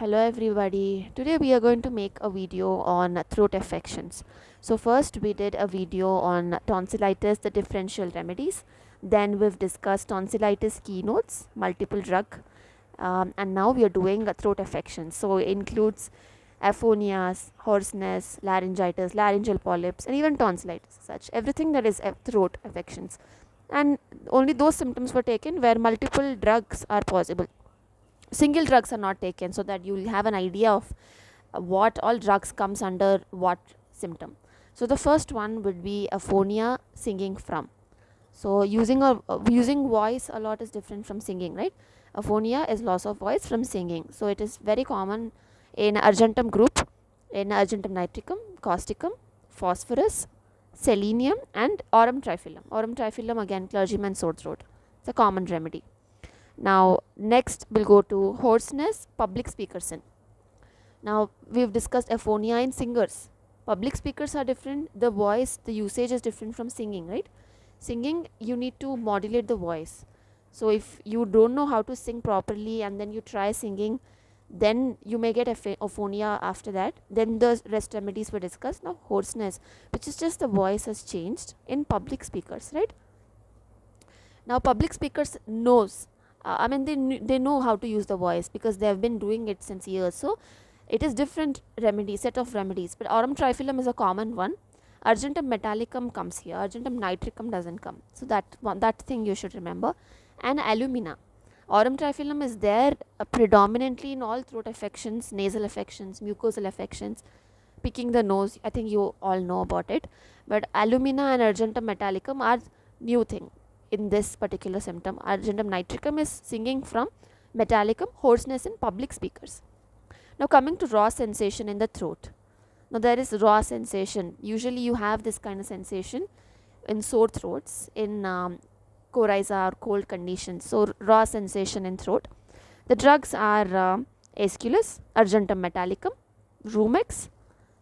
Hello everybody. Today we are going to make a video on throat affections. So first we did a video on tonsillitis, the differential remedies. Then we've discussed tonsillitis keynotes, multiple drug. And now we are doing throat affections. So it includes aphonias, hoarseness, laryngitis, laryngeal polyps, and even tonsillitis, such everything that is throat affections. And only those symptoms were taken where multiple drugs are possible. Single drugs are not taken, so that you will have an idea of what all drugs comes under what symptom. So the first one would be aphonia, singing from. So using voice a lot is different from singing, right? Aphonia is loss of voice from singing. So it is very common in argentum group, in argentum nitricum, causticum, phosphorus, selenium, and aurum triphyllum. Aurum triphyllum, again, clergyman's sore throat. It's a common remedy. Now next we'll go to hoarseness, public speaker sin. Now we've discussed aphonia in singers. Public speakers are different. The voice, the usage is different from singing, right? Singing, you need to modulate the voice. So if you don't know how to sing properly and then you try singing, then you may get aphonia after that. Then the rest remedies were discussed. Now hoarseness, which is just the voice has changed in public speakers, right? Now public speakers knows they know how to use the voice because they have been doing it since years. So it is different set of remedies. But aurum triphyllum is a common one. Argentum metallicum comes here. Argentum nitricum doesn't come. So that thing you should remember. And alumina. Aurum triphyllum is there predominantly in all throat affections, nasal affections, mucosal affections, picking the nose. I think you all know about it. But alumina and argentum metallicum are new thing in this particular symptom. Argentum nitricum is singing from, metallicum, hoarseness in public speakers. Now coming to raw sensation in the throat. Now there is raw sensation. Usually you have this kind of sensation in sore throats, in coryza or cold conditions. So raw sensation in throat. The drugs are Aesculus, Argentum metallicum, Rumex.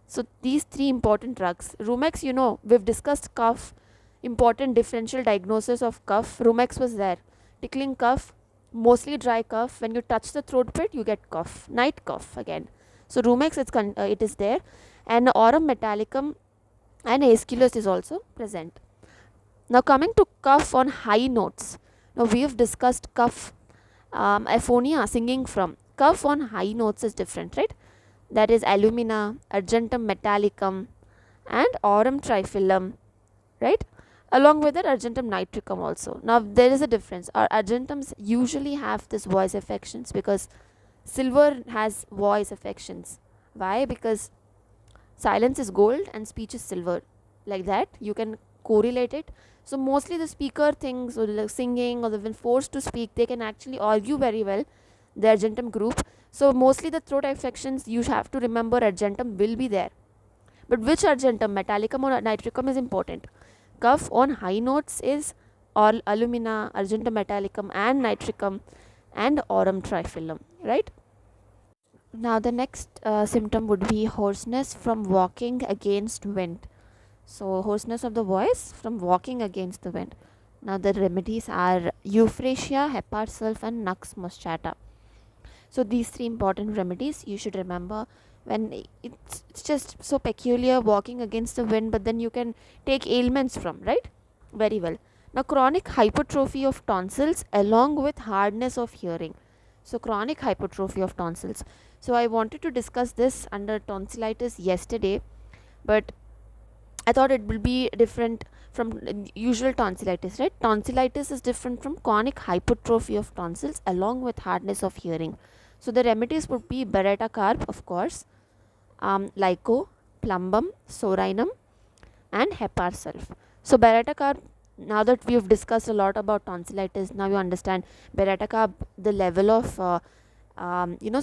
So these three important drugs. Rumex, we've discussed cough, important differential diagnosis of cough. Rumex was there. Tickling cough, mostly dry cough. When you touch the throat pit, you get cough, night cough again. So Rumex, it is there. And aurum metallicum and Aesculus is also present. Now coming to cough on high notes. Now we have discussed cough, aphonia, singing from. Cough on high notes is different, right? That is alumina, argentum metallicum, and aurum triphyllum, right? Along with that, argentum nitricum also. Now there is a difference. Our argentums usually have this voice affections because silver has voice affections. Why? Because silence is gold and speech is silver. Like that, you can correlate it. So mostly the speaker things, or the singing, or when forced to speak, they can actually argue very well, the argentum group. So mostly the throat affections, you have to remember argentum will be there. But which argentum, metallicum or nitricum, is important. Cough on high notes is all alumina, argentum metallicum, and nitricum, and aurum triphyllum, right? Now the next symptom would be hoarseness from walking against wind. So hoarseness of the voice from walking against the wind. Now the remedies are euphrasia, hepar sulph, and nux moscata. So these three important remedies you should remember. When it's just so peculiar, walking against the wind, but then you can take ailments from, right? Very well. Now chronic hypertrophy of tonsils along with hardness of hearing. So chronic hypertrophy of tonsils. So I wanted to discuss this under tonsillitis yesterday, but I thought it will be different from usual tonsillitis, right? Tonsillitis is different from chronic hypertrophy of tonsils along with hardness of hearing. So the remedies would be beretta carb, of course, lyco, plumbum, sorinum, and hepar sulph. So beretta carb, now that we have discussed a lot about tonsillitis, now you understand beretta carb, the level of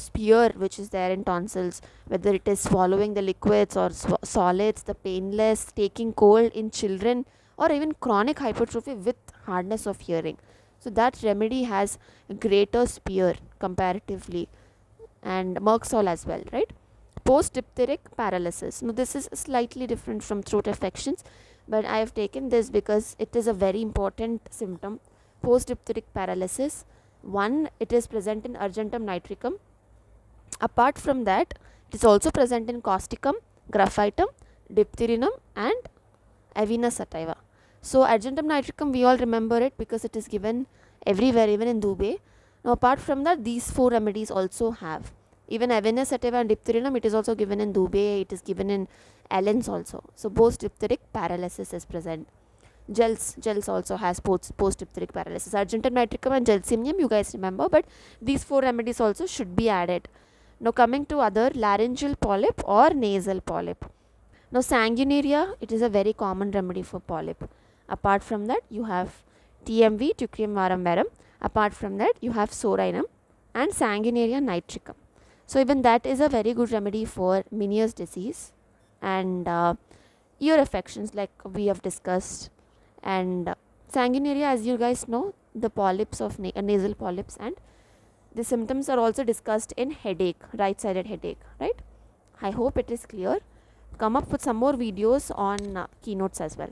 spear which is there in tonsils, whether it is swallowing the liquids or solids, the painless, taking cold in children, or even chronic hypertrophy with hardness of hearing. So that remedy has greater spear comparatively, and Merxol as well, right? Post-diphtheric paralysis. Now this is slightly different from throat affections, but I have taken this because it is a very important symptom. Post-diphtheric paralysis. One, it is present in argentum nitricum. Apart from that, it is also present in causticum, graphitum, diphtherium and Avena sativa. So argentum nitricum, we all remember it because it is given everywhere, even in Dubay. Now apart from that, these 4 remedies also have. Even Avena sativa and diphtherium, it is also given in Dubay, it is given in Allen's also. So post-diphtheric paralysis is present. Gels also has post-diphtheric paralysis. Argentum nitricum and gelsemium, you guys remember, but these 4 remedies also should be added. Now coming to other, laryngeal polyp or nasal polyp. Now sanguinaria, it is a very common remedy for polyp. Apart from that, you have TMV, Teucrium varum verum. Apart from that, you have sorinum and sanguinaria nitricum. So even that is a very good remedy for Meniere's disease and ear affections like we have discussed. And sanguinaria, as you guys know, the polyps of nasal polyps, and the symptoms are also discussed in headache, right-sided headache, right? I hope it is clear. Come up with some more videos on keynotes as well.